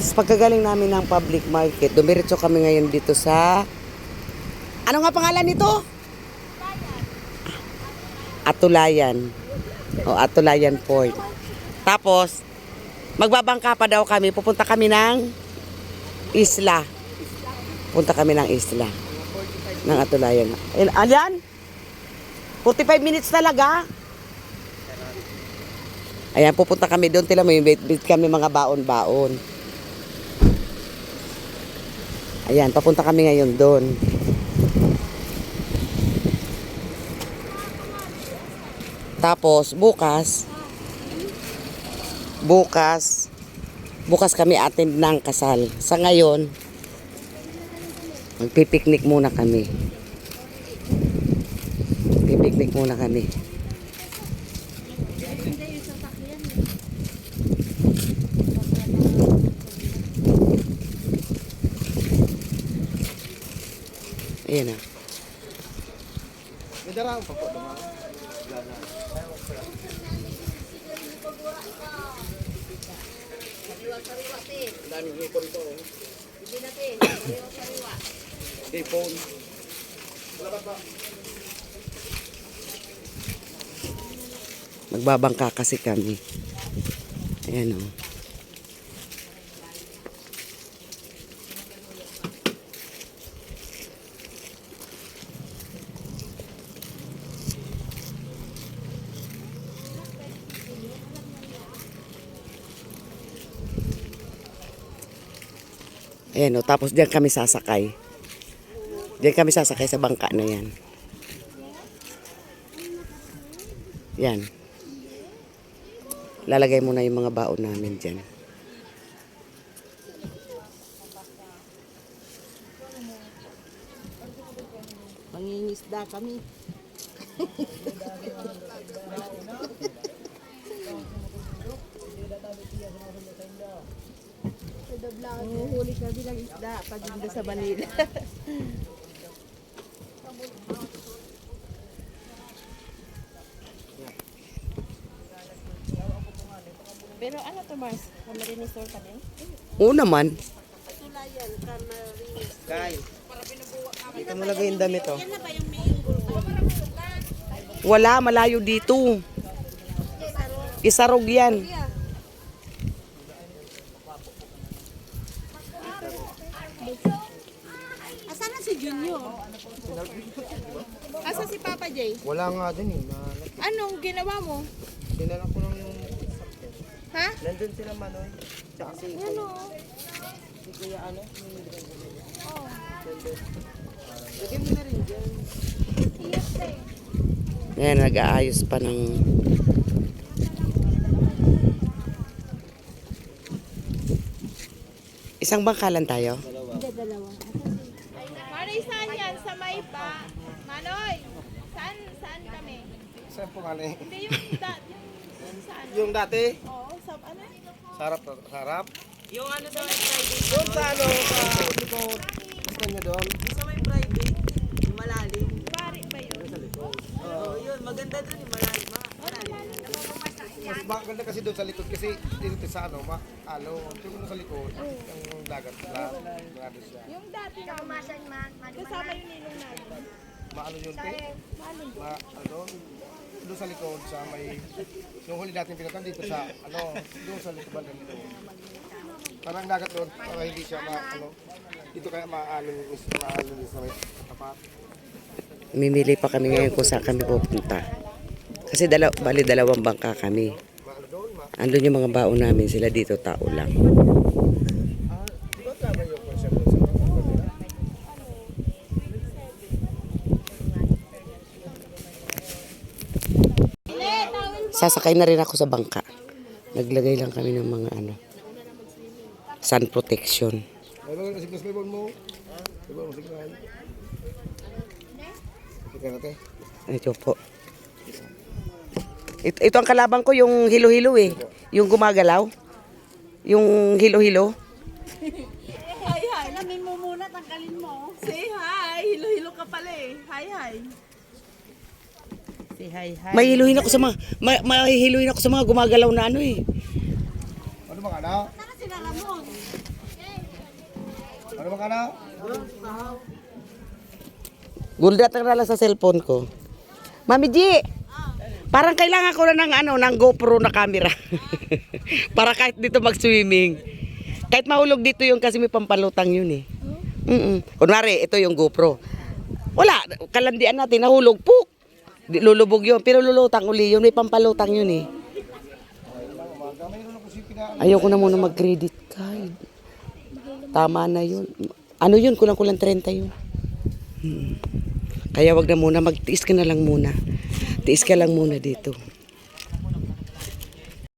Tapos pagkagaling namin ng public market, dumiretso kami ngayon dito sa... Ano nga pangalan nito? Atulayan. O, Atulayan Point. Tapos, magbabangka pa daw kami. Pupunta kami ng isla. Punta kami ng isla. Ng Atulayan. Ayan? 45 minutes talaga. Ayan, pupunta kami doon. Tila mo yung bit kami mga baon-baon. Ayan, papunta kami ngayon doon. Tapos, bukas kami attend ng kasal. Sa ngayon, magpipiknik muna kami. Pipiknik muna kami. Ayan na. May daraan pa po naman. Daming hipon po. Hindi natin. Hipon. Magbabangka kasi kami. Ayan o. Ayan o, tapos diyan kami sasakay. Diyan kami sasakay sa bangka na yan. Yan. Lalagay muna yung mga baon namin dyan. Mangingisda kami. Huli ka bilang isda pag hindi sa Manila. Pero ano to, Mars? Camarines Store ka din? Oo naman. Atulayan, Camarines. Kay. Ito mo lagay yung damit oh. Yan na ba yung may inggol? Wala, malayo dito. Isarog yan. Asan na si Junior? Asan si Papa J? Wala nga din eh. Anong ginawa mo? Dinala ko lang yung... Ha? Nandun sila Manoy. Tsaka si... Ano? Si Kuya ano? Oh. Lagyan mo na rin dyan. Ayan, nag-aayos pa ng... Isang bangkalan tayo? Hindi, dalawa. Manoy, saan yan? Sa may pa? Manoy, saan kami? Saan po nga eh? Hindi yung saan? Yung dati? Oo, sa ano? Sarap. Yung ano daw ay Friday. Doon sa ano? Sa likod. Gusto nyo doon? Sa may private, yung malalim. Pari ba yun? Sa likod. Oo, yun. Maganda doon yung malalim. Mas maganda kasi doon sa likod kasi dito sa ano, alo. Tingnan mo sa likod, yung dagat lang. Grabe siya. Yung dati na kasama yung ninong namin. Maano yun, te? Ano, doon sa likod sa may, yung huli natin pinatan dito sa, ano, doon sa likod ba dito. Parang dagat doon, para hindi siya dito kaya maalon sa may tapat. Mimili pa kami ngayon kung saan kami pupunta. Kasi bali dalawang bangka kami. Andun yung mga baon namin, sila dito tao lang. Di ba tama yung concept doon sa mga Sasakay na rin ako sa bangka. Naglagay lang kami ng mga sun protection. Ay, bagay kasi mas may bon mo. Di ba, masig na. Sige natin. Ito po. Ito ang kalaban ko, yung hilo-hilo eh. Yung gumagalaw. Yung hilo-hilo. Hi, hi. Alamin mo muna, tanggalin mo. Say hi. Hilo-hilo ka pala eh. Hi, hi. Say hi, hi. Mahihiluhin ako sa mga gumagalaw na ano eh. Ano mga anak? Saan sila Ramon. Ano ba ka na? Guldat na lang sa cellphone ko. Mami G, parang kailangan ko na ng GoPro na camera. Para kahit dito mag-swimming. Kahit mahulog dito yung kasi may pampalutang yun eh. Kunwari, ito yung GoPro. Wala, kalandian natin, nahulog, puk! Lulubog yun, pero lulutang uli yun, may pampalutang yun eh. Ayoko na muna mag-credit card. Tama na yun. Ano yun, kulang-kulang 30 yun. Kaya wag na muna, magtiis ka na lang muna. Tiis ka lang muna dito.